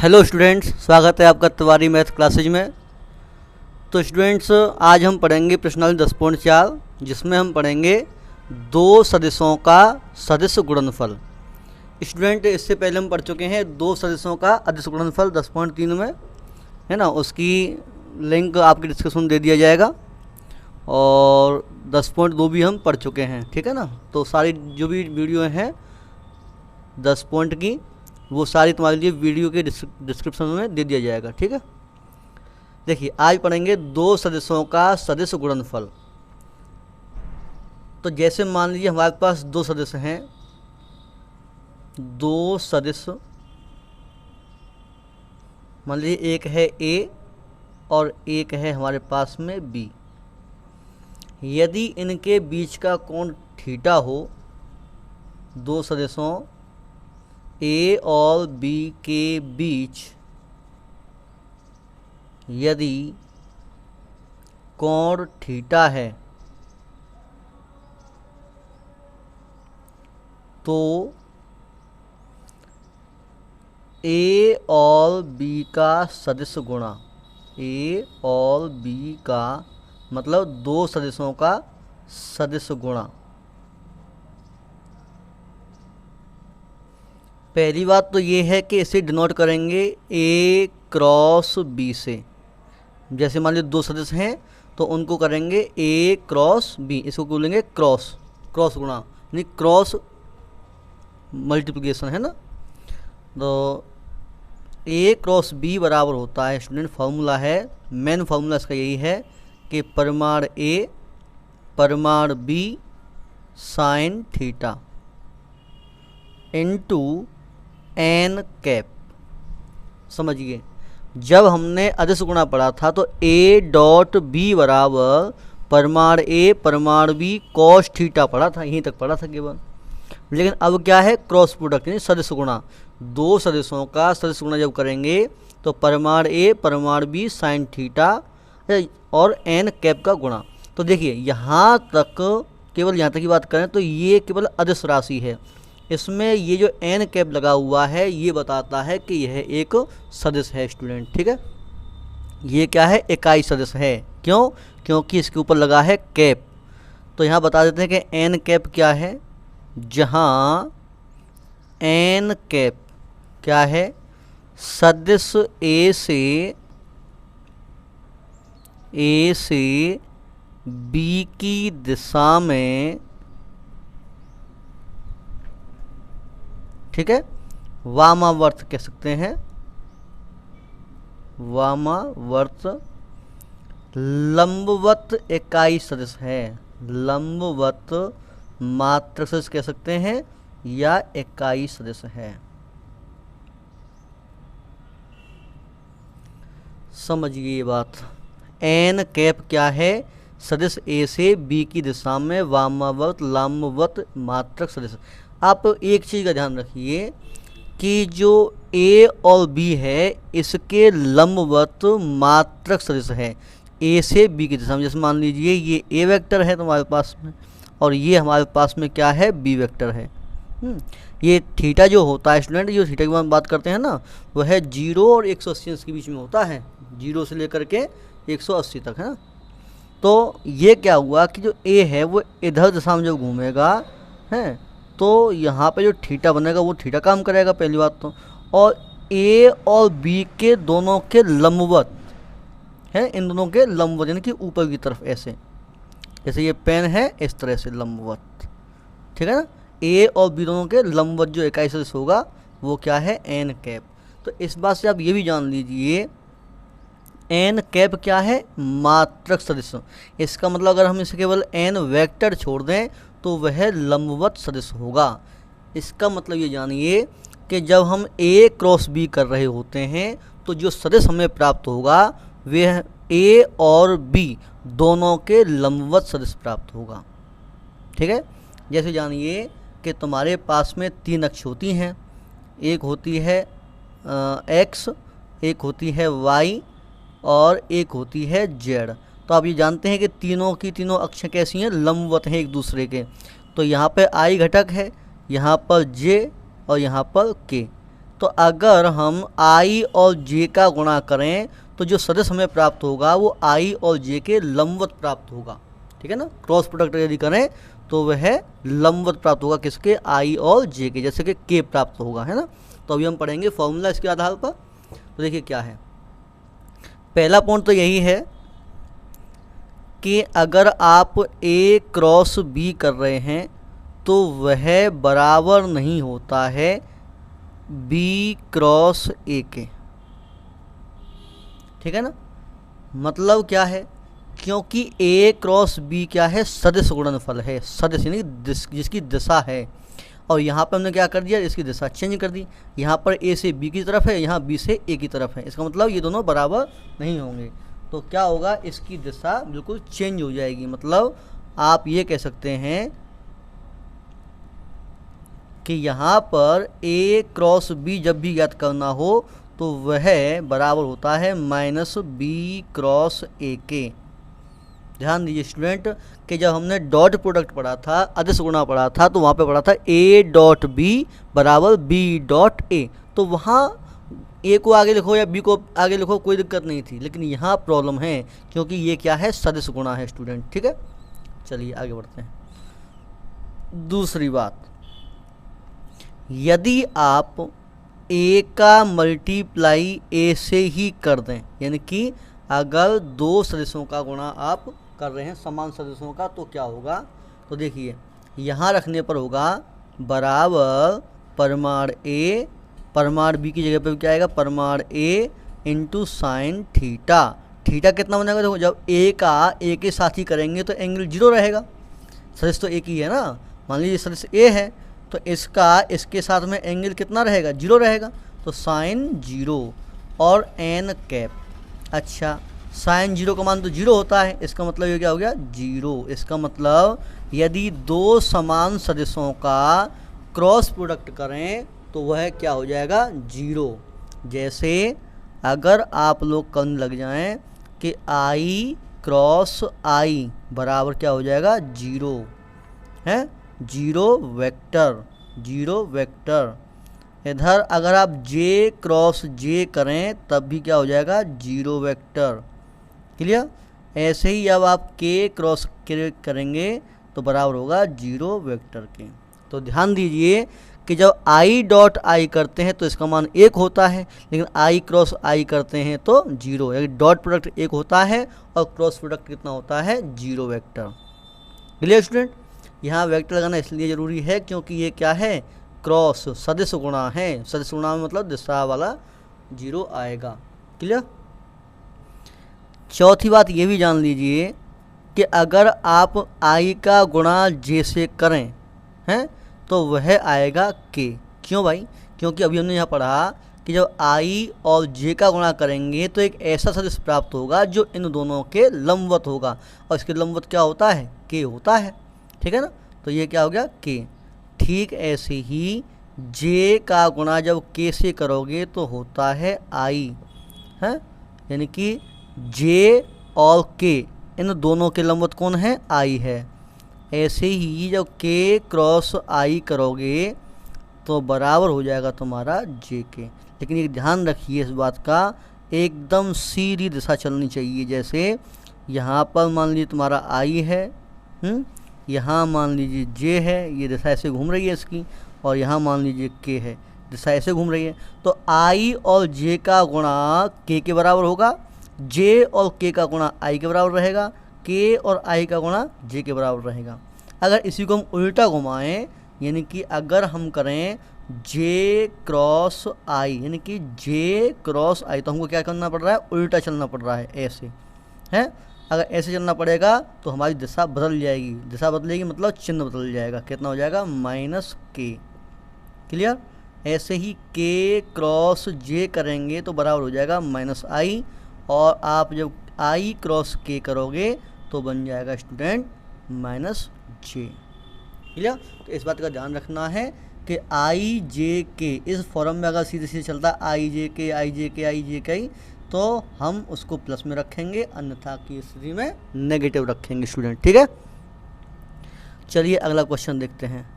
Hello students, स्वागत है आपका तिवारी मैथ क्लासेज में। तो स्टूडेंट्स, आज हम पढ़ेंगे प्रश्नावली 10.4, जिसमें हम पढ़ेंगे दो सदिशों का सदिश गुणनफल। स्टूडेंट, इससे पहले हम पढ़ चुके हैं दो सदिशों का अदिश गुणनफल 10.3 में, है ना। उसकी लिंक आपके डिस्क्रिप्शन में दे दिया जाएगा। और 10.2 भी हम पढ़ चुके हैं, ठीक है ना। तो सारी जो भी वीडियो हैं 10 पॉइंट की, वो सारी तुम्हारे लिए वीडियो के डिस्क्रिप्शन में दे दिया जाएगा, ठीक है। देखिए, आज पढ़ेंगे दो सदिशों का सदिश गुणनफल। तो जैसे मान लीजिए हमारे पास दो सदिश हैं, दो सदिश मान लीजिए एक है ए और एक है हमारे पास में बी। यदि इनके बीच का कोण थीटा हो, दो सदिशों ए और बी के बीच यदि कोण थीटा है, तो ए और बी का सदिश गुणा, ए और बी का मतलब दो सदिशों का सदिश गुणा। पहली बात तो ये है कि इसे डिनोट करेंगे ए क्रॉस बी से। जैसे मान लीजिए दो सदिश हैं तो उनको करेंगे ए क्रॉस बी, इसको बोलेंगे क्रॉस गुणा, यानी क्रॉस मल्टीप्लिकेशन, है ना। तो ए क्रॉस बी बराबर होता है स्टूडेंट, फार्मूला है, मेन फार्मूला इसका यही है कि परिमाण ए परिमाण B sine theta into n cap. समझिए, जब हमने अदिश गुणा पढ़ा था तो ए डॉट बी बराबर परिमाण ए परिमाण बी कॉस थीटा पढ़ा था, यहीं तक पढ़ा था केवल। लेकिन अब क्या है, क्रॉस प्रोडक्ट यानी सदिश गुणा। दो सदिशों का सदिश गुणा जब करेंगे तो परिमाण ए परिमाण बी साइन थीटा और एन कैप का गुणा। तो देखिए, यहाँ तक केवल यहाँ तक की बात करें तो ये केवल अदिश राशि है। इसमें ये जो एन कैप लगा हुआ है ये बताता है कि यह एक सदिश है स्टूडेंट, ठीक है। ये क्या है, इकाई सदिश है। क्यों? क्योंकि इसके ऊपर लगा है कैप। तो यहाँ बता देते हैं कि एन कैप क्या है। जहाँ एन कैप क्या है, सदिश ए से बी की दिशा में, ठीक है, वामावर्त कह सकते हैं, वामावर्त लंबवत इकाई सदिश है, लंबवत मात्रक सदिश कह सकते हैं या इकाई सदिश है। समझिए ये बात। एन कैप क्या है, सदिश ए से बी की दिशा में वामावर्त लंबवत मात्रक सदिश। आप एक चीज़ का ध्यान रखिए कि जो ए और बी है इसके लंबवत मात्रक सदिश है ए से बी की दिशा में। जैसे मान लीजिए ये ए वेक्टर है तुम्हारे पास में और ये हमारे पास में क्या है, बी वेक्टर है। ये थीटा जो होता है स्टूडेंट, जो थीटा की बात करते हैं ना, वह है 0 और 180 के बीच में होता है, 0 से लेकर के 180 तक, है ना। तो ये क्या हुआ कि जो ए है वो इधर दिशा में जब घूमेगा है तो यहाँ पे जो थीटा बनेगा वो थीटा काम करेगा, पहली बात तो। और ए और बी के दोनों के लंबवत है, इन दोनों के लंबवत यानी कि ऊपर की तरफ, ऐसे जैसे ये पेन है इस तरह से लंबवत, ठीक है ना। ए और बी दोनों के लंबवत जो इकाई सदिश होगा वो क्या है, एन कैप। तो इस बात से आप ये भी जान लीजिए एन कैप क्या है, मात्रक सदिश। इसका मतलब अगर हम इसे केवल एन वेक्टर छोड़ दें तो वह लंबवत सदिश होगा। इसका मतलब ये जानिए कि जब हम ए क्रॉस बी कर रहे होते हैं तो जो सदिश हमें प्राप्त होगा वह ए और बी दोनों के लंबवत सदिश प्राप्त होगा, ठीक है। जैसे जानिए कि तुम्हारे पास में तीन अक्ष होती हैं, एक होती है एक्स, एक होती है वाई और एक होती है जेड। तो आप ये जानते हैं कि तीनों की तीनों अक्षें कैसी हैं, लंबवत हैं एक दूसरे के। तो यहाँ पे आई घटक है, यहाँ पर जे और यहाँ पर के। तो अगर हम आई और जे का गुणा करें तो जो सदिश हमें प्राप्त होगा वो आई और जे के लंबवत प्राप्त होगा, ठीक है ना। क्रॉस प्रोडक्ट यदि करें तो वह लंबवत प्राप्त होगा, किसके, आई और जे के, जैसे कि के प्राप्त होगा, है ना। तो अभी हम पढ़ेंगे फॉर्मूला इसके आधार पर। तो देखिए क्या है, पहला पॉइंट तो यही है कि अगर आप ए क्रॉस बी कर रहे हैं तो वह बराबर नहीं होता है बी क्रॉस ए के, ठीक है ना। मतलब क्या है, क्योंकि ए क्रॉस बी क्या है, सदिश गुणनफल है, सदिश यानी जिसकी दिशा है। और यहाँ पर हमने क्या कर दिया, इसकी दिशा चेंज कर दी। यहाँ पर ए से बी की तरफ है, यहाँ बी से ए की तरफ है, इसका मतलब ये दोनों बराबर नहीं होंगे। तो क्या होगा, इसकी दिशा बिल्कुल चेंज हो जाएगी। मतलब आप ये कह सकते हैं कि यहाँ पर ए क्रॉस बी जब भी ज्ञात करना हो तो वह बराबर होता है माइनस बी क्रॉस ए के। ध्यान दीजिए स्टूडेंट कि जब हमने डॉट प्रोडक्ट पढ़ा था, अदिश गुणा पढ़ा था, तो वहाँ पे पढ़ा था ए डॉट बी बराबर बी डॉट ए। तो वहाँ ए को आगे लिखो या बी को आगे लिखो, कोई दिक्कत नहीं थी। लेकिन यहाँ प्रॉब्लम है क्योंकि ये क्या है, सदिश गुणा है स्टूडेंट, ठीक है। चलिए आगे बढ़ते हैं। दूसरी बात, यदि आप ए का मल्टीप्लाई ए से ही कर दें, यानी कि अगर दो सदिशों का गुणा आप कर रहे हैं, समान सदिशों का, तो क्या होगा, तो देखिए यहाँ रखने पर होगा बराबर परमाण ए, परमाण बी की जगह पे क्या आएगा, परमाण ए इंटू साइन थीटा। थीटा कितना बनेगा, देखो जब ए का ए के साथ ही करेंगे तो एंगल 0 रहेगा, सदिश तो एक ही है ना। मान लीजिए सदिश ए है तो इसका इसके साथ में एंगल कितना रहेगा, 0 रहेगा, तो साइन 0 और एन कैप। अच्छा, साइन 0 का मान तो 0 होता है, इसका मतलब ये क्या हो गया, 0। इसका मतलब यदि दो समान सदिशों का क्रॉस प्रोडक्ट करें तो वह क्या हो जाएगा, 0। जैसे अगर आप लोग करने लग जाएं कि आई क्रॉस आई बराबर क्या हो जाएगा, 0 है, 0 वेक्टर, 0 वेक्टर। इधर अगर आप जे क्रॉस जे करें तब भी क्या हो जाएगा, 0 वेक्टर। क्लियर। ऐसे ही अब आप के क्रॉस करेंगे तो बराबर होगा 0 वेक्टर के। तो ध्यान दीजिए कि जब आई डॉट आई करते हैं तो इसका मान 1 होता है, लेकिन आई क्रॉस आई करते हैं तो 0, यानी डॉट प्रोडक्ट 1 होता है और क्रॉस प्रोडक्ट कितना होता है, 0 वेक्टर। Clear student. यहाँ वेक्टर लगाना इसलिए ज़रूरी है क्योंकि ये क्या है, क्रॉस सदिश गुणा है। सदिश गुणा में मतलब दिशा वाला 0 आएगा। क्लियर। चौथी बात ये भी जान लीजिए कि अगर आप आई का गुणा जे से करें हैं तो वह आएगा के। क्यों भाई, क्योंकि अभी हमने यहाँ पढ़ा कि जब आई और जे का गुणा करेंगे तो एक ऐसा सदिश प्राप्त होगा जो इन दोनों के लंबवत होगा, और इसके लंबवत क्या होता है, के होता है, ठीक है ना। तो ये क्या हो गया, के। ठीक ऐसे ही जे का गुणा जब के से करोगे तो होता है आई, है, यानी कि जे और के इन दोनों के लंबवत कौन है, आई है। ऐसे ही जब के क्रॉस आई करोगे तो बराबर हो जाएगा तुम्हारा जे के। लेकिन ये ध्यान रखिए इस बात का, एकदम सीधी दिशा चलनी चाहिए। जैसे यहाँ पर मान लीजिए तुम्हारा आई है, यहाँ मान लीजिए जे है, ये दिशा ऐसे घूम रही है इसकी, और यहाँ मान लीजिए के है, दिशा ऐसे घूम रही है। तो आई और जे का गुणा के बराबर होगा, जे और के का गुणा आई के बराबर रहेगा, के और आई का गुणा जे के बराबर रहेगा। अगर इसी को हम उल्टा घुमाएं, यानी कि अगर हम करें जे क्रॉस आई, यानी कि जे क्रॉस आई, तो हमको क्या करना पड़ रहा है, उल्टा चलना पड़ रहा है, ऐसे है। अगर ऐसे चलना पड़ेगा तो हमारी दिशा बदल जाएगी, दिशा बदलेगी मतलब चिन्ह बदल जाएगा, कितना हो जाएगा, माइनस के। क्लियर। ऐसे ही के क्रॉस जे करेंगे तो बराबर हो जाएगा माइनस आई, और आप जब आई क्रॉस के करोगे तो बन जाएगा स्टूडेंट माइनस जे। क्लियर। तो इस बात का ध्यान रखना है कि आई जे के इस फॉर्म में अगर सीधे सीधे चलता आई जे के आई जे के आई जे के, तो हम उसको प्लस में रखेंगे, अन्यथा की स्थिति में नेगेटिव रखेंगे स्टूडेंट, ठीक है। चलिए अगला क्वेश्चन देखते हैं।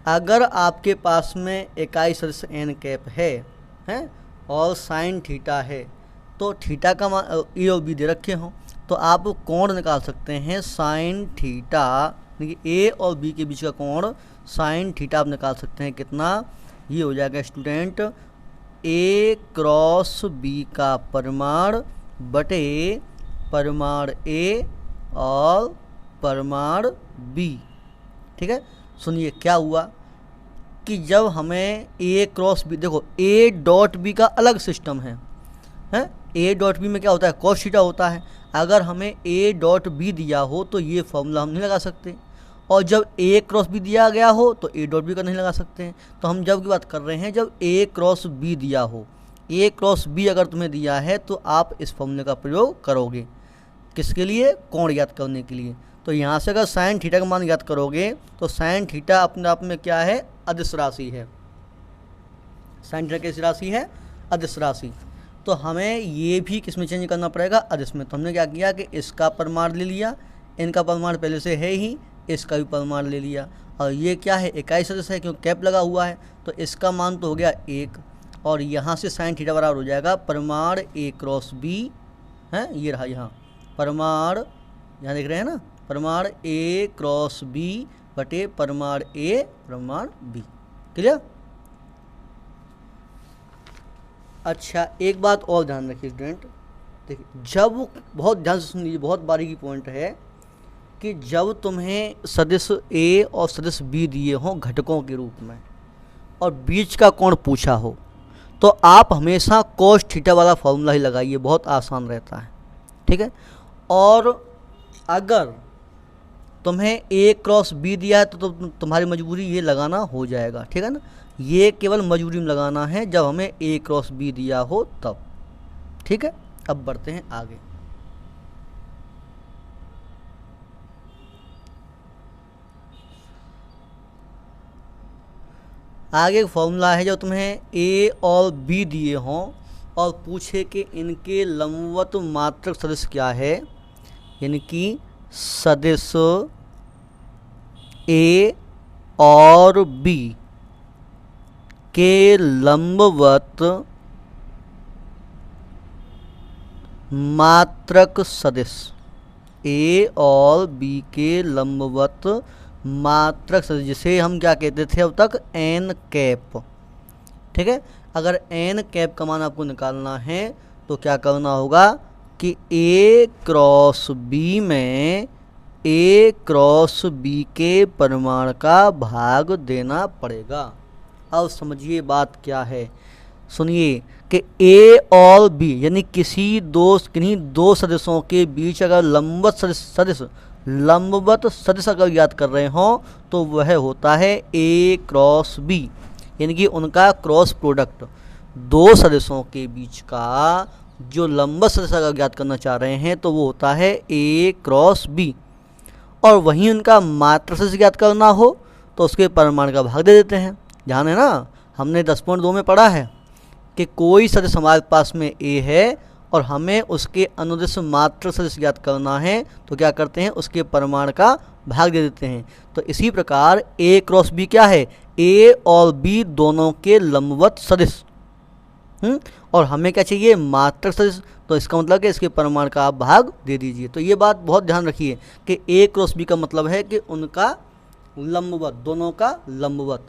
अगर आपके पास में इकाई सदिश एन कैप है, हैं और साइन थीटा है, तो थीटा का मान ए और बी दे रखे हों तो आप कोण निकाल सकते हैं साइन थीटा, देखिए ए और बी के बीच का कोण साइन थीटा आप निकाल सकते हैं कितना, ये हो जाएगा स्टूडेंट ए क्रॉस बी का परिमाण बटे परिमाण ए और परिमाण बी। ठीक है, सुनिए क्या हुआ कि जब हमें ए क्रॉस बी, देखो ए डॉट बी का अलग सिस्टम है, ए डॉट बी में क्या होता है कॉस थीटा होता है। अगर हमें ए डॉट बी दिया हो तो ये फॉर्मूला हम नहीं लगा सकते, और जब ए क्रॉस बी दिया गया हो तो ए डॉट बी का नहीं लगा सकते हैं। तो हम जब की बात कर रहे हैं जब ए क्रॉस बी दिया हो, ए क्रॉस बी अगर तुम्हें दिया है तो आप इस फॉर्मूले का प्रयोग करोगे किसके लिए, कोण ज्ञात करने के लिए। तो यहाँ से अगर साइन थीटा का मान ज्ञात करोगे तो साइन थीटा अपने आप में क्या है, अदिश राशि है। साइन थीटा कैसी राशि है, अदिश राशि। तो हमें ये भी किस में चेंज करना पड़ेगा, अदिश में। तो हमने क्या किया कि इसका परिमाण ले लिया, इनका परिमाण पहले से है ही, इसका भी परिमाण ले लिया, और ये क्या है इकाई सदिश है क्योंकि कैप लगा हुआ है, तो इसका मान तो हो गया 1, और यहाँ से साइन थीटा बराबर हो जाएगा परिमाण ए क्रॉस बी है, ये रहा यहाँ परिमाण, यहाँ देख रहे हैं ना, परिमाण ए क्रॉस बी बटे परिमाण ए परिमाण बी। क्लियर। अच्छा एक बात और ध्यान रखिए स्टूडेंट, देखिए जब, बहुत ध्यान से सुन लीजिए, बहुत बारीकी पॉइंट है कि जब तुम्हें सदिश ए और सदिश बी दिए हों घटकों के रूप में और बीच का कोण पूछा हो तो आप हमेशा कोस थीटा वाला फॉर्मूला ही लगाइए, बहुत आसान रहता है। ठीक है, और अगर तुम्हें ए क्रॉस बी दिया है तो तुम्हारी मजबूरी ये लगाना हो जाएगा। ठीक है ना, ये केवल मजबूरी में लगाना है जब हमें ए क्रॉस बी दिया हो तब। ठीक है, अब बढ़ते हैं आगे। आगे फॉर्मूला है जो तुम्हें ए और बी दिए हों और पूछे कि इनके लंबवत मात्रक सदिश क्या है, यानी कि सदिश ए और बी के लंबवत मात्रक सदिश, ए और बी के लंबवत मात्रक सदिश, जिसे हम क्या कहते थे अब तक, एन कैप। ठीक है, अगर एन कैप का मान आपको निकालना है तो क्या करना होगा कि ए क्रॉस बी में ए क्रॉस बी के परिमाण का भाग देना पड़ेगा। अब समझिए बात क्या है, सुनिए कि ए और बी यानी किन्हीं दो सदिशों के बीच अगर लंबवत सदिश अगर याद कर रहे हों तो वह होता है ए क्रॉस बी, यानी कि उनका क्रॉस प्रोडक्ट, दो सदिशों के बीच का जो लंबवत सदिश अगर ज्ञात करना चाह रहे हैं तो वो होता है ए क्रॉस बी। और वहीं उनका मात्रक सदिश ज्ञात करना हो तो उसके परिमाण का भाग दे देते हैं। ध्यान है ना, हमने 10.2 में पढ़ा है कि कोई सदिश हमारे पास में ए है और हमें उसके अनुदिश मात्रक सदिश ज्ञात करना है तो क्या करते हैं, उसके परिमाण का भाग दे देते हैं। तो इसी प्रकार ए क्रॉस बी क्या है, ए और बी दोनों के लंबवत सदिश, और हमें क्या चाहिए, मात्रक सदिश, तो इसका मतलब कि इसके परिमाण का आप भाग दे दीजिए। तो ये बात बहुत ध्यान रखिए कि ए क्रॉस बी का मतलब है कि उनका लंबवत, दोनों का लंबवत।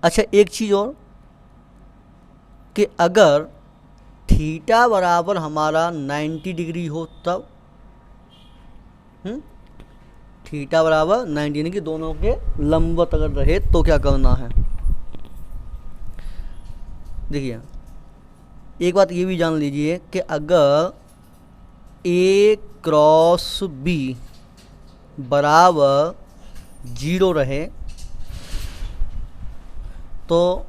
अच्छा एक चीज़ और कि अगर थीटा बराबर हमारा 90 डिग्री हो तब, थीटा बराबर 90 यानी कि दोनों के लंबवत अगर रहे तो क्या करना है। देखिए एक बात ये भी जान लीजिए कि अगर ए क्रॉस बी बराबर 0 रहे तो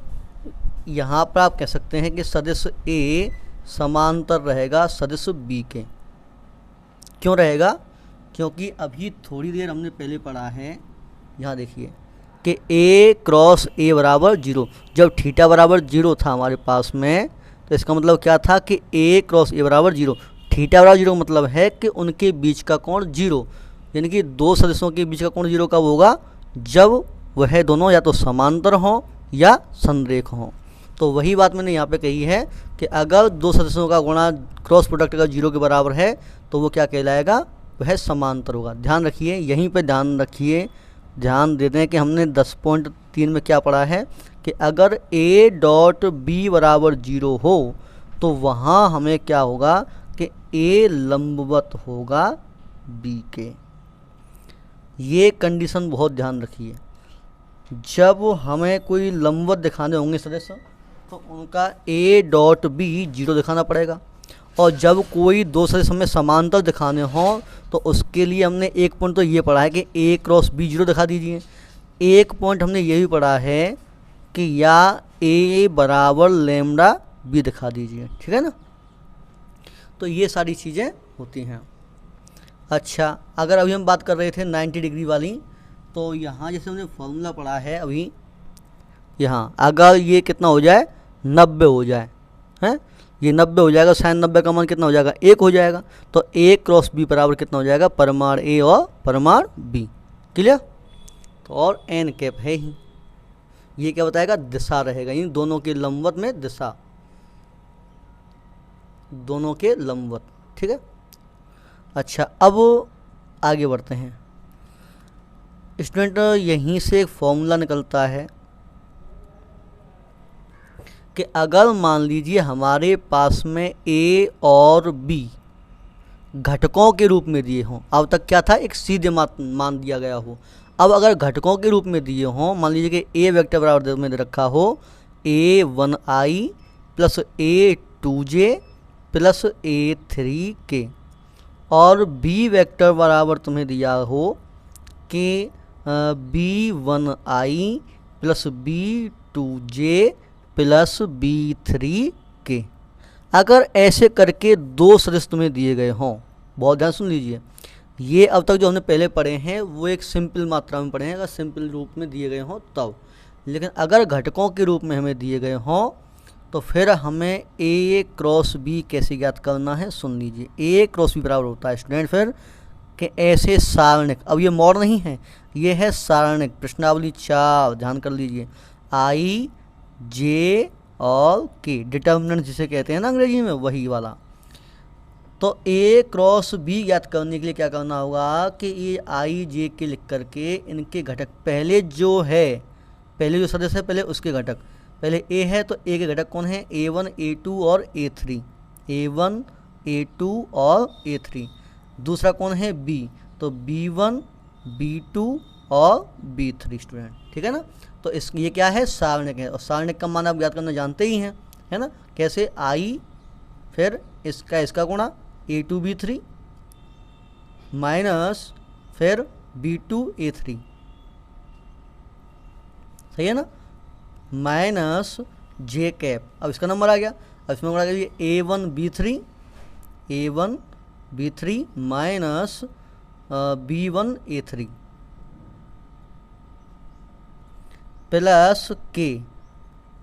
यहाँ पर आप कह सकते हैं कि सदिश ए समांतर रहेगा सदिश बी के। क्यों रहेगा, क्योंकि अभी थोड़ी देर हमने पहले पढ़ा है, यहाँ देखिए कि ए क्रॉस ए बराबर 0, जब थीटा बराबर 0 था हमारे पास में तो इसका मतलब क्या था कि ए क्रॉस ए बराबर 0, थीटा बराबर 0 मतलब है कि उनके बीच का कोण 0, यानी कि दो सदिशों के बीच का कोण 0 कब होगा, जब वह दोनों या तो समांतर हों या संरेख हों। तो वही बात मैंने यहाँ पे कही है कि अगर दो सदस्यों का गुणा क्रॉस प्रोडक्ट का 0 के बराबर है तो वो क्या कहलाएगा, वह समांतर होगा। ध्यान रखिए, यहीं पे ध्यान रखिए, ध्यान दे दें कि हमने 10.3 में क्या पढ़ा है कि अगर a डॉट बी बराबर 0 हो तो वहाँ हमें क्या होगा कि a लंबवत होगा b के। ये कंडीशन बहुत ध्यान रखिए। जब हमें कोई लंबवत दिखाने होंगे सदस्य तो उनका a डॉट बी 0 दिखाना पड़ेगा, और जब कोई दो सदस्य हमें समांतर दिखाने हों तो उसके लिए हमने एक पॉइंट तो ये पढ़ा है कि a क्रॉस b 0 दिखा दीजिए। एक पॉइंट हमने ये भी पढ़ा है कि या a बराबर लैम्डा b दिखा दीजिए, ठीक है ना। तो ये सारी चीज़ें होती हैं। अच्छा, अगर अभी हम बात कर रहे थे 90 डिग्री वाली, तो यहाँ जैसे हमने फॉर्मूला पढ़ा है अभी, यहाँ अगर ये कितना हो जाए 90 हो जाए, हैं ये 90 हो जाएगा, साइन 90 का मान कितना हो जाएगा 1 हो जाएगा। तो a क्रॉस b बराबर कितना हो जाएगा, परिमाण a और परिमाण b। क्लियर। तो और n कैप है ही, ये क्या बताएगा, दिशा रहेगा, इन दोनों के लंबवत में दिशा, दोनों के लंबवत, ठीक है। अच्छा, अब आगे बढ़ते हैं स्टूडेंट। यहीं से एक फॉर्मूला निकलता है कि अगर मान लीजिए हमारे पास में a और b घटकों के रूप में दिए हों, अब तक क्या था, एक सीधे मान दिया गया हो, अब अगर घटकों के रूप में दिए हों, मान लीजिए कि a वेक्टर बराबर में दे रखा हो a1i plus a2j plus a3k, और b वेक्टर बराबर तुम्हें दिया हो कि b1i plus b2j plus b3k। अगर ऐसे करके दो सदस्य तुम्हें दिए गए हों, बहुत ध्यान सुन लीजिए, ये अब तक जो हमने पहले पढ़े हैं वो एक सिंपल मात्रा में पढ़े हैं, अगर सिंपल रूप में दिए गए हों तब। लेकिन अगर घटकों के रूप में हमें दिए गए हों तो फिर हमें a क्रॉस b कैसे ज्ञात करना है, सुन लीजिए। a क्रॉस b बराबर होता है स्टूडेंट फिर कि ऐसे सारणिक, अब ये मोड़ नहीं है, ये है सारणिक, प्रश्नावली 4, ध्यान कर लीजिए, i j और k, डिटर्मिनेंट जिसे कहते हैं ना अंग्रेजी में, वही वाला। तो a क्रॉस b ज्ञात करने के लिए क्या करना होगा कि ये i j k लिख करके इनके घटक, पहले जो है, पहले जो सदस्य है पहले उसके घटक, पहले a है तो a के घटक कौन है, a1 a2 और a3, a1 a2 और a3। दूसरा कौन है b, तो b1 b2 और b3 स्टूडेंट, ठीक है ना। तो इस ये क्या है, सारणिक है, और सारणिक का मान आप ज्ञात करना जानते ही हैं, है ना। कैसे, i फिर इसका गुणा a2 b3 माइनस फिर b2 a3, सही है ना, माइनस j कैप। अब इसका नंबर आ गया, अब इसमें गुणा करिए a1 b3 minus b1 a3 plus k,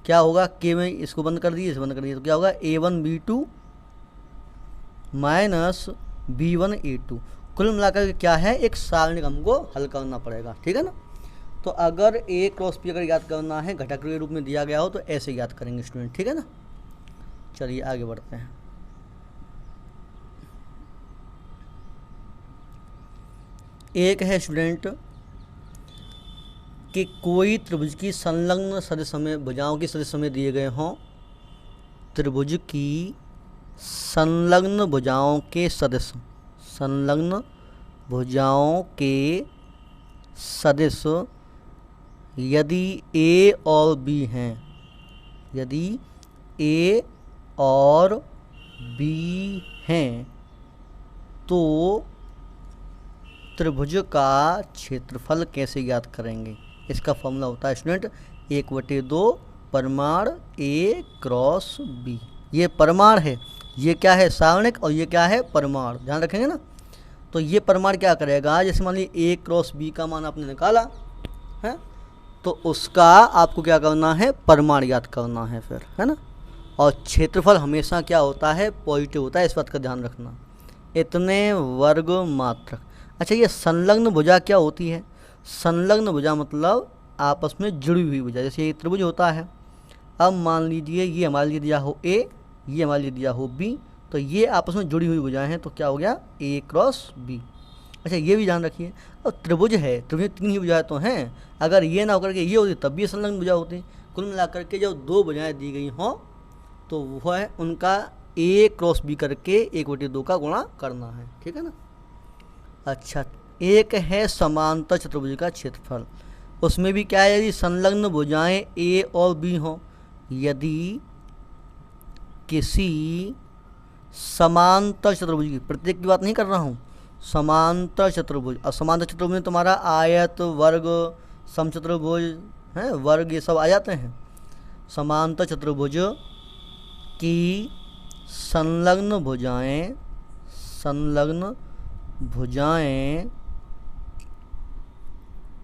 क्या होगा, k में इसको बंद कर दिए, इसे बंद कर दिए, तो क्या होगा a1 b2 minus b1 a2। कुल मिलाकर क्या है, एक सारणिक हमको हल करना पड़ेगा, ठीक है ना। तो अगर a क्रॉस p अगर याद करना है घटक के रूप में दिया गया हो तो ऐसे याद करेंगे स्टूडेंट, ठीक है ना। चलिए आगे बढ़ते हैं। एक है स्टूडेंट कि कोई त्रिभुज की संलग्न सदस्य में, भुजाओं की सदस्य में दिए गए हों, त्रिभुज की संलग्न भुजाओं के सदस्य, संलग्न भुजाओं के सदस्य यदि a और b हैं, यदि a और b हैं तो त्रिभुज का क्षेत्रफल कैसे ज्ञात करेंगे। इसका फॉर्मूला होता है स्टूडेंट 1/2 परिमाण a क्रॉस b। ये परिमाण है, ये क्या है, सारणिक, और ये क्या है, परिमाण, ध्यान रखेंगे ना। तो ये परिमाण क्या करेगा, जैसे मान लीजिए a क्रॉस b का मान आपने निकाला है, तो उसका आपको क्या करना है, परिमाण याद करना है फिर, है ना। और क्षेत्रफल हमेशा क्या होता है, पॉजिटिव होता है, इस बात का ध्यान रखना, इतने वर्ग मात्रक। अच्छा, ये संलग्न भुजा क्या होती है, संलग्न भुजा मतलब आपस में जुड़ी हुई भुजा, जैसे ये त्रिभुज होता है, अब मान लीजिए ये हमारे लिए दिया हो ए, ये हमारे लिए दिया हो बी, तो ये आपस में जुड़ी हुई भुजाएं हैं, तो क्या हो गया ए क्रॉस बी। अच्छा ये भी ध्यान रखिए, अब त्रिभुज है, त्रिभुज 3 ही भुजाएं तो हैं, अगर ये ना होकर के ये होती तब भी ये संलग्न भुजा होती। कुल मिलाकर के जब 2 भुजाएं दी गई हों तो वह है उनका ए क्रॉस बी करके 1/2 का गुणा करना है, ठीक है ना। अच्छा एक है समांतर चतुर्भुज का क्षेत्रफल, उसमें भी क्या है, यदि संलग्न भुजाएं ए और बी हों, यदि किसी समांतर चतुर्भुज की, प्रत्येक की बात नहीं कर रहा हूँ, समांतर चतुर्भुज, और समांतर चतुर्भुज में तुम्हारा आयत, वर्ग, समचतुर्भुज है, वर्ग ये सब आ जाते हैं। समांतर चतुर्भुज की संलग्न भुजाएं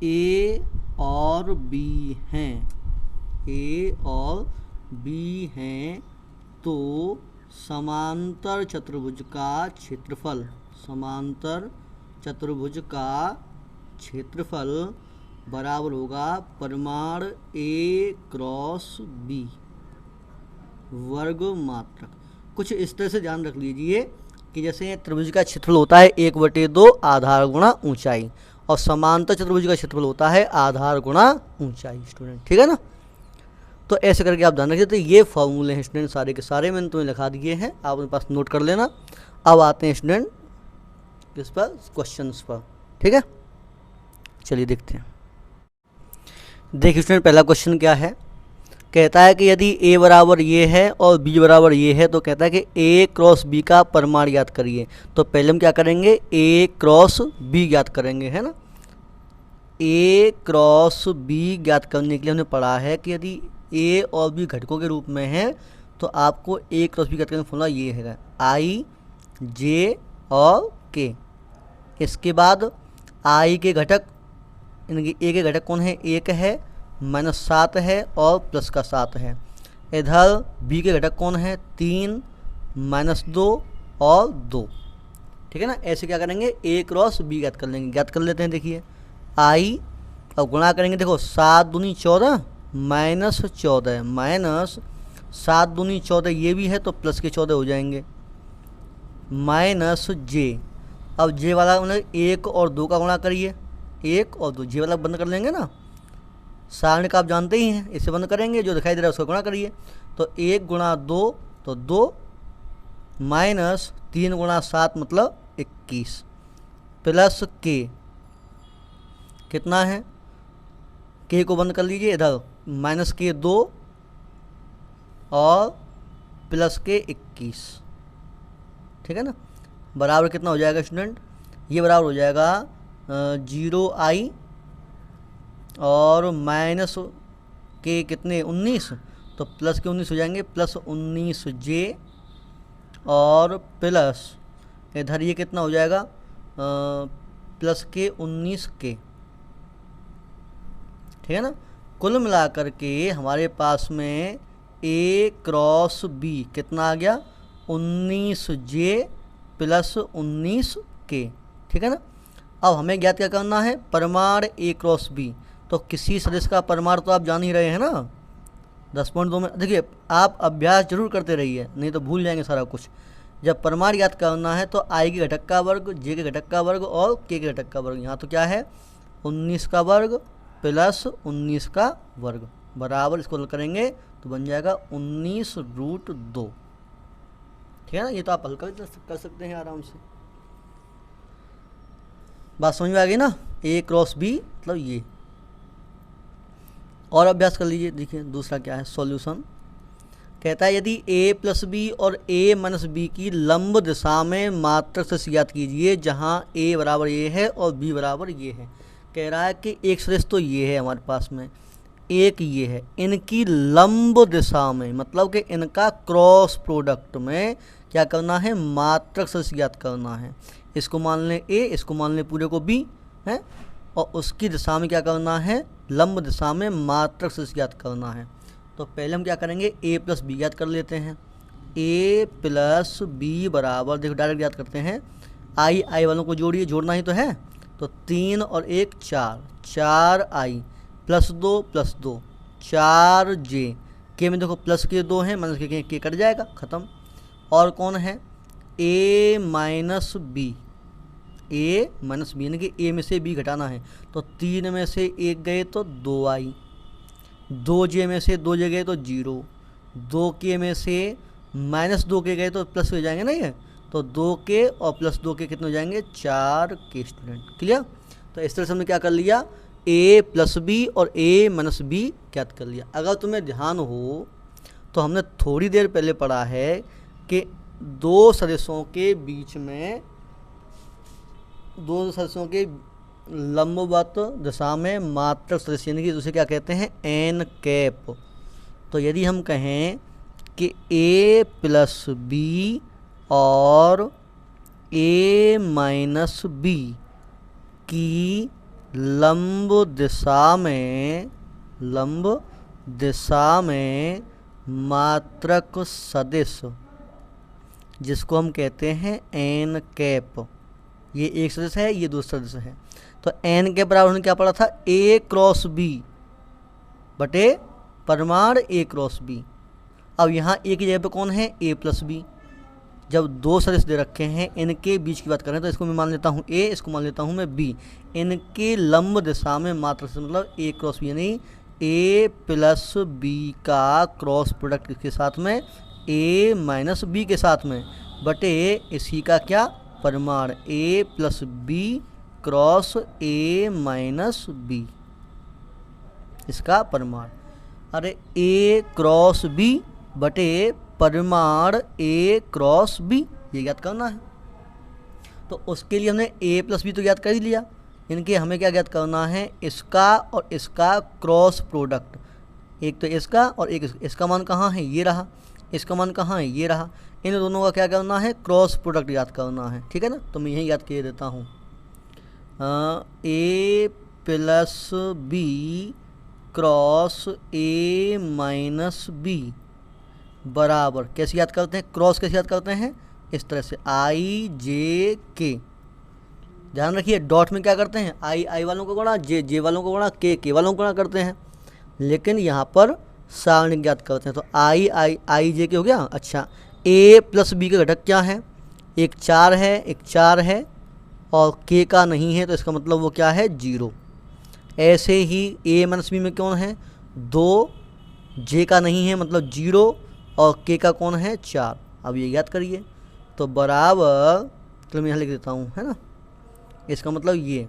ए और बी हैं, ए और बी हैं, तो समांतर चतुर्भुज का क्षेत्रफल, समांतर चतुर्भुज का क्षेत्रफल बराबर होगा परिमाण ए क्रॉस बी वर्ग मात्रक। कुछ इस तरह से ध्यान रख लीजिए कि जैसे त्रिभुज का क्षेत्रफल होता है 1/2 आधार गुणा ऊंचाई, और समांतर चतुर्भुज का क्षेत्रफल होता है आधार गुणा ऊंचाई स्टूडेंट, ठीक है ना। तो ऐसे करके आप ध्यान रखिए। तो ये फॉर्मूले हैं स्टूडेंट सारे के सारे, मैंने तुम्हें लिखा दिए हैं, आप अपने पास नोट कर लेना। अब आते हैं स्टूडेंट किस पर, क्वेश्चंस पर, ठीक है। चलिए देखते हैं। देखिए स्टूडेंट पहला क्वेश्चन क्या है, कहता है कि यदि a बराबर ये है और b बराबर ये है, तो कहता है कि a क्रॉस b का परिमाण ज्ञात करिए। तो पहले हम क्या करेंगे, a क्रॉस b ज्ञात करेंगे, है ना। a क्रॉस b ज्ञात करने के लिए हमने पढ़ा है कि यदि a और b घटकों के रूप में है तो आपको a क्रॉस b ज्ञात करने का फॉर्मूला ये है i j और k। इसके बाद i के घटक, इनके a के घटक कौन है, 1 है, -7 है और प्लस का 7 है। इधर b के घटक कौन है, 3, -2 और 2, ठीक है ना। ऐसे क्या करेंगे, a क्रॉस b ज्ञात कर लेंगे, ज्ञात कर लेते हैं। देखिए i और गुणा करेंगे, देखो 7 दूनी 14 -14 माइनस 7 दूनी 14, ये भी है तो प्लस के 14 हो जाएंगे, माइनस j। अब j वाला मतलब 1 और 2 का गुणा करिए, 1 और 2, j वाला बंद कर लेंगे ना, सारणी का आप जानते ही हैं, इसे बंद करेंगे, जो दिखाई दे रहा है उसका गुणा करिए। तो 1 गुणा 2 तो 2, माइनस 3 गुणा 7 मतलब 21, प्लस k कितना है, k को बंद कर लीजिए, इधर माइनस k 2 और प्लस के 21, ठीक है ना। बराबर कितना हो जाएगा स्टूडेंट, ये बराबर हो जाएगा 0i और माइनस के कितने 19, तो प्लस के 19 हो जाएंगे, प्लस 19j और प्लस इधर ये कितना हो जाएगा प्लस के 19k, ठीक है ना। कुल मिलाकर के हमारे पास में a क्रॉस b कितना आ गया, 19j प्लस 19k, ठीक है ना। अब हमें ज्ञात क्या करना है, परिमाण a क्रॉस b। तो किसी सदिश का परिमाण तो आप जान ही रहे हैं ना, 10.2 में। देखिए आप अभ्यास जरूर करते रहिए, नहीं तो भूल जाएंगे सारा कुछ। जब परिमाण ज्ञात करना है तो i के घटक का वर्ग, j के घटक का वर्ग और k के घटक का वर्ग। यहाँ तो क्या है 19 का वर्ग प्लस 19 का वर्ग बराबर, इसको हल करेंगे तो बन जाएगा 19√2, ठीक है ना। ये तो आप हल कर सकते हैं आराम से। बात समझ में आ गई ना, a क्रॉस b मतलब ये। और अभ्यास कर लीजिए। देखिए दूसरा क्या है, सॉल्यूशन कहता है यदि a प्लस बी और a माइनस बी की लंब दिशा में मात्रक सदिश ज्ञात कीजिए, जहां a बराबर ये है और b बराबर ये है। कह रहा है कि एक सदिश तो ये है हमारे पास में, एक ये है, इनकी लंब दिशा में मतलब कि इनका क्रॉस प्रोडक्ट में क्या करना है, मात्रक सदिश ज्ञात करना है। इसको मान लें a, इसको मान लें पूरे को b है, और उसकी दिशा में क्या करना है, लंब दिशा में मात्रक सदिश ज्ञात करना है। तो पहले हम क्या करेंगे, a प्लस बी ज्ञात कर लेते हैं। a प्लस बी बराबर, देखो डायरेक्ट ज्ञात करते हैं, i वालों को जोड़िए, जोड़ना ही तो है। तो 3 और 1 4, 4i प्लस 2 4j के में देखो प्लस के 2 हैं, माइनस के कट जाएगा, ख़त्म। और कौन है, ए माइनस बी, ए माइनस बी, यानी कि ए में से बी घटाना है, तो 3 में से 1 गए तो 2 आई, 2 जे में से 2 जे गए तो 0, 2 के में से माइनस 2 के गए तो प्लस हो जाएंगे ना ये, तो 2 के और प्लस 2 के कितने हो जाएंगे, 4 के स्टूडेंट। क्लियर। तो इस तरह से हमने क्या कर लिया, ए प्लस बी और ए माइनस बी ज्ञात कर लिया। अगर तुम्हें ध्यान हो तो हमने थोड़ी देर पहले पढ़ा है कि दो सदिशों के बीच में, दो सदिशों के लंबवत दिशा में मात्रक सदिश, यानी कि उसे क्या कहते हैं, एन कैप। तो यदि हम कहें कि ए प्लस बी और ए माइनस बी की लंब दिशा में मात्रक सदिश, जिसको हम कहते हैं एन कैप, ये एक सदिश है, ये दूसरा सदिश है। तो एन के बराबर हमने क्या पढ़ा था, ए क्रॉस बी बटे परिमाण ए क्रॉस बी। अब यहाँ ए की जगह पे कौन है, ए प्लस बी। जब दो सदिश दे रखे हैं, इनके बीच की बात करें तो इसको मैं मान लेता हूँ ए, इसको मान लेता हूँ मैं बी। इनके लंब दिशा में मात्रक सदिश मतलब ए क्रॉस बी, यानी ए प्लस बी का क्रॉस प्रोडक्ट किसके साथ में, ए माइनस बी के साथ में, बटे इसी का क्या, परिमाण, A plus B cross A minus B, इसका परिमाण। अरे ए क्रॉस बी बटे परिमाण ए क्रॉस बी, ये ज्ञात करना है। तो उसके लिए हमने ए प्लस बी तो ज्ञात कर ही लिया, इनके हमें क्या ज्ञात करना है, इसका और इसका क्रॉस प्रोडक्ट। एक तो इसका और एक इसका मान कहाँ है, ये रहा, इसका मान कहाँ है, ये रहा। इन दोनों का क्या करना है, क्रॉस प्रोडक्ट याद करना है, ठीक है ना। तो मैं यही याद किए देता हूँ, A plus B cross A minus B बराबर, कैसे याद करते हैं, क्रॉस कैसे याद करते हैं, इस तरह से आई जे के। ध्यान रखिए डॉट में क्या करते हैं, आई वालों को गुणा, जे वालों को गुणा, के वालों को गुणा करते हैं, लेकिन यहाँ पर सारणी ज्ञात करते हैं। तो आई जे के हो गया। अच्छा, ए प्लस बी के घटक क्या हैं, एक 4 है, एक 4 है, और के का नहीं है, तो इसका मतलब वो क्या है, 0। ऐसे ही ए माइनस बी में कौन है, 2, जे का नहीं है मतलब 0, और के का कौन है, 4। अब ये याद करिए, तो बराबर, चलो मैं यहाँ लिख देता हूँ, है ना। इसका मतलब ये,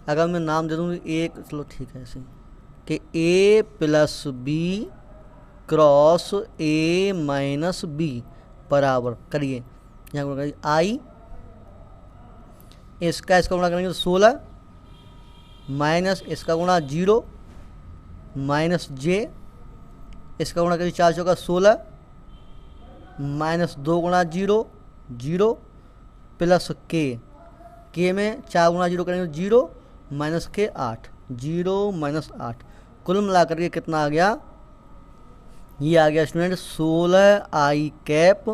अगर मैं नाम दे दूँ एक, चलो ठीक है ऐसे, कि A plus B cross A minus B बराबर, करिए यहाँ गुणा करिए, आई इसका गुणा करेंगे तो 16, माइनस इसका गुणा 0, माइनस जे, इसका गुणा करिए 4 चौका 16, माइनस 2 गुणा 0 0, प्लस के में 4 गुणा 0 करेंगे 0, माइनस के 8, 0 माइनस 8, कुल मिला करके कितना आ गया, ये आ गया स्टूडेंट 16 आई कैप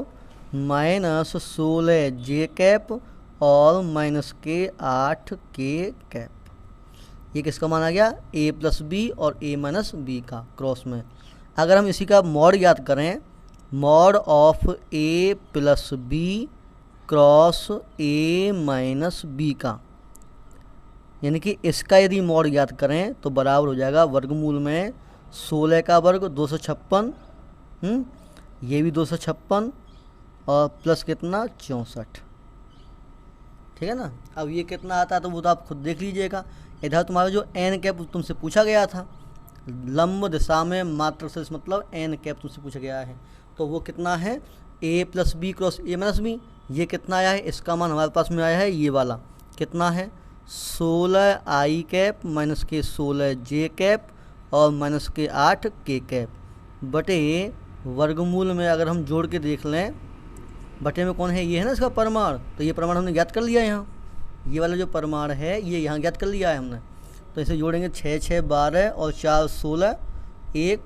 माइनस 16 जे कैप और माइनस के 8 के कैप। ये किसका मान आ गया, ए प्लस बी और ए माइनस बी का क्रॉस में। अगर हम इसी का मॉड याद करें, mod of A plus B cross A minus B का, यानी कि इसका यदि मॉड याद करें तो बराबर हो जाएगा वर्गमूल में 16 का वर्ग 256, ये भी 256 और प्लस कितना 64, ठीक है ना। अब ये कितना आता है तो वो तो आप खुद देख लीजिएगा। इधर तुम्हारा जो एन कैप तुमसे पूछा गया था, लंब दिशा में मात्रक सदिश मतलब एन कैप तुमसे पूछा गया है, तो वो कितना है, A plus B cross A minus B. ये कितना आया है, इसका मान हमारे पास में आया है ये वाला, कितना है 16 आई कैप माइनस के 16 जे कैप और माइनस के 8 के कैप बटे वर्गमूल में। अगर हम जोड़ के देख लें, बटे में कौन है, ये है ना इसका परिमाण, तो ये परिमाण हमने ज्ञात कर लिया यहाँ, ये वाला जो परिमाण है ये यहाँ ज्ञात कर लिया है हमने। तो इसे जोड़ेंगे 6 6 12 और 4 16, 1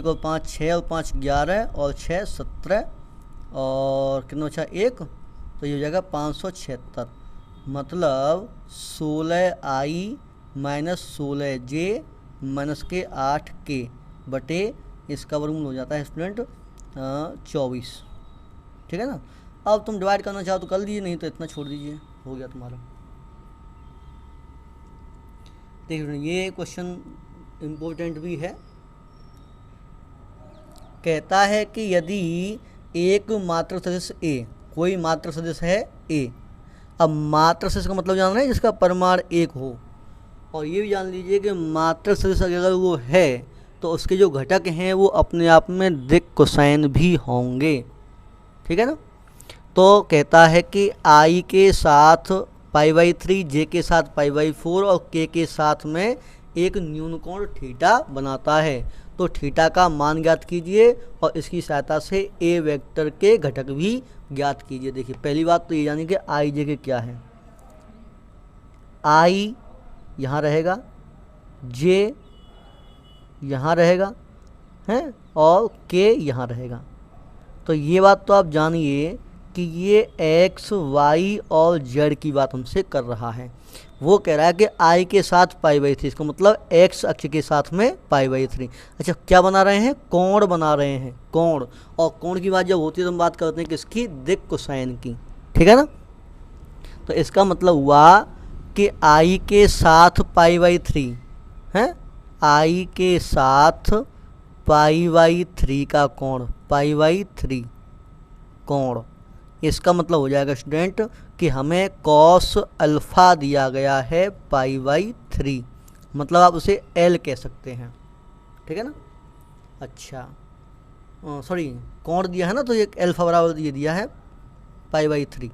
और 5 6 और 5 11 और 6 17 और कितना अच्छा 1, तो ये हो जाएगा 576। मतलब 16 आई माइनस 16 जे माइनस के 8 के बटे इसका वर्गमूल हो जाता है स्टूडेंट 24। ठीक है ना। अब तुम डिवाइड करना चाहो तो कर लीजिए, नहीं तो इतना छोड़ दीजिए, हो गया तुम्हारा। देखिए ये क्वेश्चन इम्पोर्टेंट भी है। कहता है कि यदि एक मात्र सदिश ए, कोई मात्र सदिश है ए। अब मात्र सदिश का मतलब जान रहे हैं जिसका परिमाण एक हो, और ये भी जान लीजिए कि मात्र सदिश अगर वो है तो उसके जो घटक हैं वो अपने आप में दिक् कोसाइन भी होंगे। ठीक है ना। तो कहता है कि आई के साथ π/3, जे के साथ π/4 और के साथ में एक न्यून कोण थीटा बनाता है। तो थीटा का मान ज्ञात कीजिए और इसकी सहायता से ए वेक्टर के घटक भी ज्ञात कीजिए। देखिए पहली बात तो ये जानिए कि आई जे के क्या है। आई यहाँ रहेगा, जे यहाँ रहेगा है, और के यहाँ रहेगा। तो ये बात तो आप जानिए कि ये एक्स वाई और जेड की बात हमसे कर रहा है। वो कह रहा है कि आई के साथ π/3, इसका मतलब एक्स अक्ष के साथ में π/3। अच्छा क्या बना रहे हैं, कोण बना रहे हैं, कोण। और कोण की बात जब होती है तो हम बात करते हैं किसकी, दिक् कोसाइन की। ठीक है ना। तो इसका मतलब हुआ कि आई के साथ π/3 है, आई के साथ π/3 का कोण, π/3 कोण। इसका मतलब हो जाएगा स्टूडेंट कि हमें कॉस अल्फ़ा दिया गया है π/3, मतलब आप उसे एल कह सकते हैं। ठीक है ना। अच्छा सॉरी कोण दिया है ना, तो ये अल्फ़ा बराबर ये दिया है π/3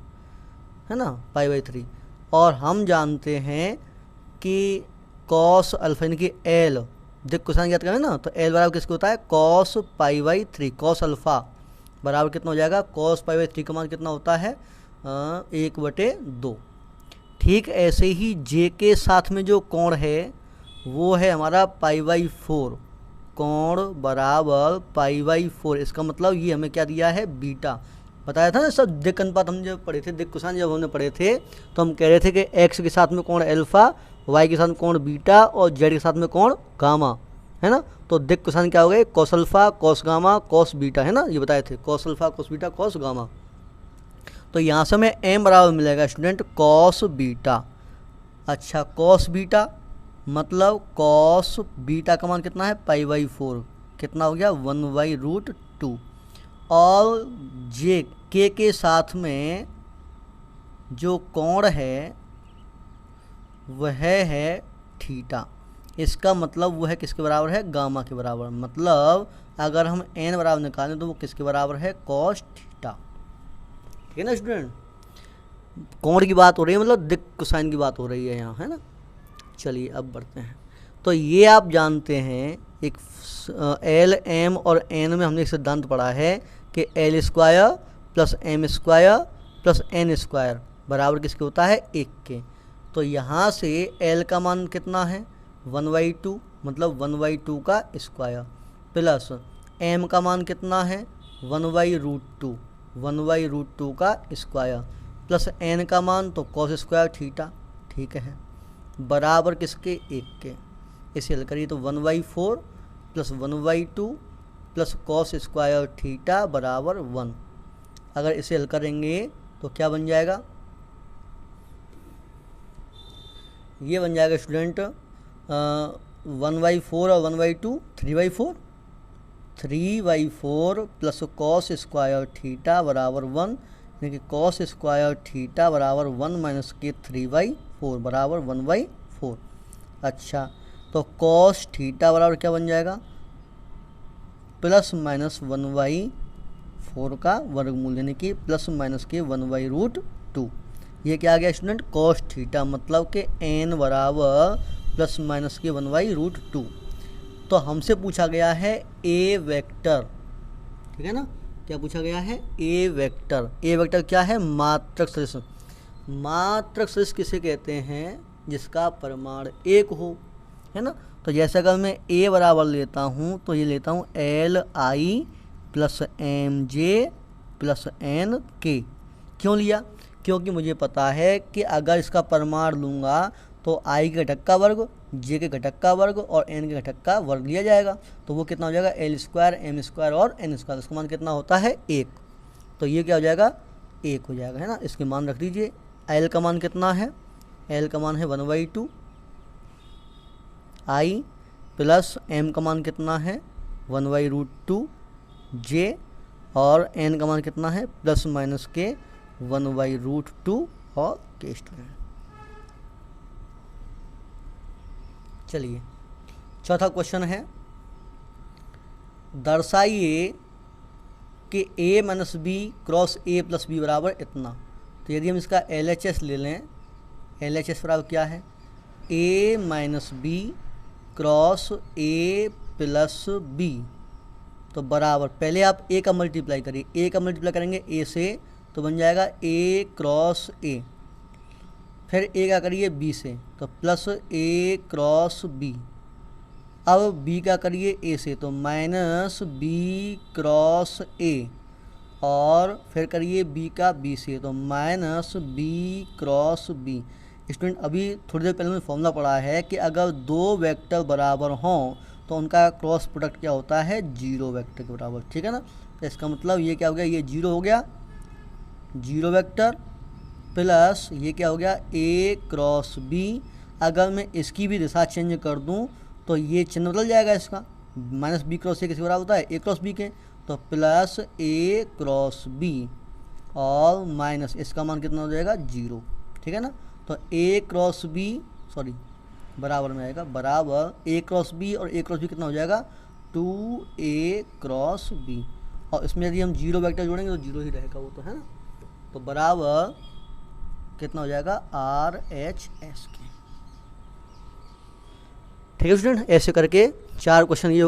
है ना, π/3। और हम जानते हैं कि कॉस अल्फ़ा यानी कि एल दिक् कोसाइन ज्ञात करें ना, तो एल बराबर किसको होता है, कॉस π/3। कॉस अल्फ़ा बराबर कितना हो जाएगा, कॉस π/3 का मान कितना होता है 1/2। ठीक ऐसे ही जे के साथ में जो कोण है वो है हमारा π/4, कोण बराबर π/4। इसका मतलब ये हमें क्या दिया है, बीटा। बताया था ना सब दिक् अनुपात हम जब पढ़े थे, दिक् कोसाइन जब हमने पढ़े थे तो हम कह रहे थे कि एक्स के साथ में कोण अल्फ़ा, वाई के साथ में कोण बीटा और जेड के साथ में कोण गामा, है ना। तो दिक् कोसाइन क्या हो गए, cos alpha cos gamma cos beta, है ना, ये बताए थे, cos alpha cos beta cos gamma. तो यहाँ से हमें एम बराबर मिलेगा स्टूडेंट कॉस बीटा। अच्छा कॉस बीटा मतलब कॉस बीटा का मान कितना है π/4, कितना हो गया 1/√2। और जे के साथ में जो कोण है वह है थीटा। इसका मतलब वो है किसके बराबर है, गामा के बराबर। मतलब अगर हम एन बराबर निकालें तो वो किसके बराबर है, कॉस थीटा। ठीक है ना स्टूडेंट। कोण की बात हो रही है, मतलब दिक् कोसाइन की बात हो रही है यहाँ, है ना। चलिए अब बढ़ते हैं। तो ये आप जानते हैं एक एल एम और एन में हमने एक सिद्धांत पढ़ा है कि L square plus M square plus N square बराबर किसके होता है, 1 के। तो यहाँ से एल का मान कितना है 1/2, मतलब 1/2 का स्क्वायर, प्लस एम का मान कितना है 1/√2, 1/√2 का स्क्वायर, प्लस एन का मान तो कॉस स्क्वायर थीटा। ठीक है, बराबर किसके, 1 के। इसे हल करिए तो 1/4 plus 1/2 plus cos square theta बराबर 1। अगर इसे हल करेंगे तो क्या बन जाएगा, ये बन जाएगा स्टूडेंट 1/4 और 1/2 3/4, 3/4 प्लस कॉस स्क्वायर थीटा बराबर 1, यानी कि कॉस स्क्वायर थीटा बराबर 1 माइनस के 3/4 बराबर 1/4। अच्छा तो कॉस थीटा बराबर क्या बन जाएगा, प्लस माइनस 1/4 का वर्गमूल, यानी कि प्लस माइनस के 1/√2। ये क्या आ गया स्टूडेंट, कॉस थीटा, मतलब कि एन बराबर प्लस माइनस के 1/√2। तो हमसे पूछा गया है ए वेक्टर। ठीक है ना, क्या पूछा गया है, ए वेक्टर। ए वेक्टर क्या है, मात्रक सदिश। मात्रक सदिश किसे कहते हैं, जिसका परिमाण 1 हो, है ना। तो जैसे अगर मैं ए बराबर लेता हूँ तो ये लेता हूँ L I plus M J plus N K. क्यों लिया, क्योंकि मुझे पता है कि अगर इसका परिमाण लूँगा तो आई के घटक का वर्ग जे के घटक का वर्ग और एन के घटक का वर्ग लिया जाएगा। तो वो कितना हो जाएगा, एल स्क्वायर एम स्क्वायर और एन स्क्वायर, इसका मान कितना होता है 1। तो ये क्या हो जाएगा 1 हो जाएगा, है ना। इसके मान रख दीजिए। एल का मान कितना है, एल का मान है 1/2 आई प्लस एम का मान कितना है 1/√2 जे और एन का मान कितना है प्लस माइनस के 1/√2 और के स्टूडेंट। चलिए चौथा क्वेश्चन है, दर्शाइए कि a minus B cross a plus B बराबर इतना। तो यदि हम इसका LHS ले लें, LHS बराबर क्या है, a minus B cross a plus B, तो बराबर पहले आप a का मल्टीप्लाई करिए, a का मल्टीप्लाई करेंगे a से तो बन जाएगा a क्रॉस a, फिर a का करिए b से तो प्लस a क्रॉस b, अब b का करिए a से तो माइनस b क्रॉस a, और फिर करिए b का b से तो minus b cross b। Student अभी थोड़ी देर पहले मैंने फॉर्मूला पढ़ा है कि अगर दो वेक्टर बराबर हों तो उनका क्रॉस प्रोडक्ट क्या होता है, 0 वेक्टर के बराबर, ठीक है ना। तो इसका मतलब ये क्या हो गया, ये 0 हो गया 0 वेक्टर प्लस ये क्या हो गया a क्रॉस b। अगर मैं इसकी भी दिशा चेंज कर दूं तो ये चिन्ह बदल जाएगा इसका, माइनस b क्रॉस a किसके बराबर होता है, a क्रॉस b के, तो प्लस a क्रॉस b और माइनस इसका मान कितना हो जाएगा 0, ठीक है ना। तो a क्रॉस b सॉरी बराबर में आएगा, बराबर a क्रॉस b और a क्रॉस b कितना हो जाएगा 2a क्रॉस b, और इसमें यदि हम 0 वेक्टर जोड़ेंगे तो 0 ही रहेगा वो तो, है ना। तो बराबर कितना हो जाएगा RHS के, ठीक है स्टूडेंट। ऐसे करके 4 क्वेश्चन ये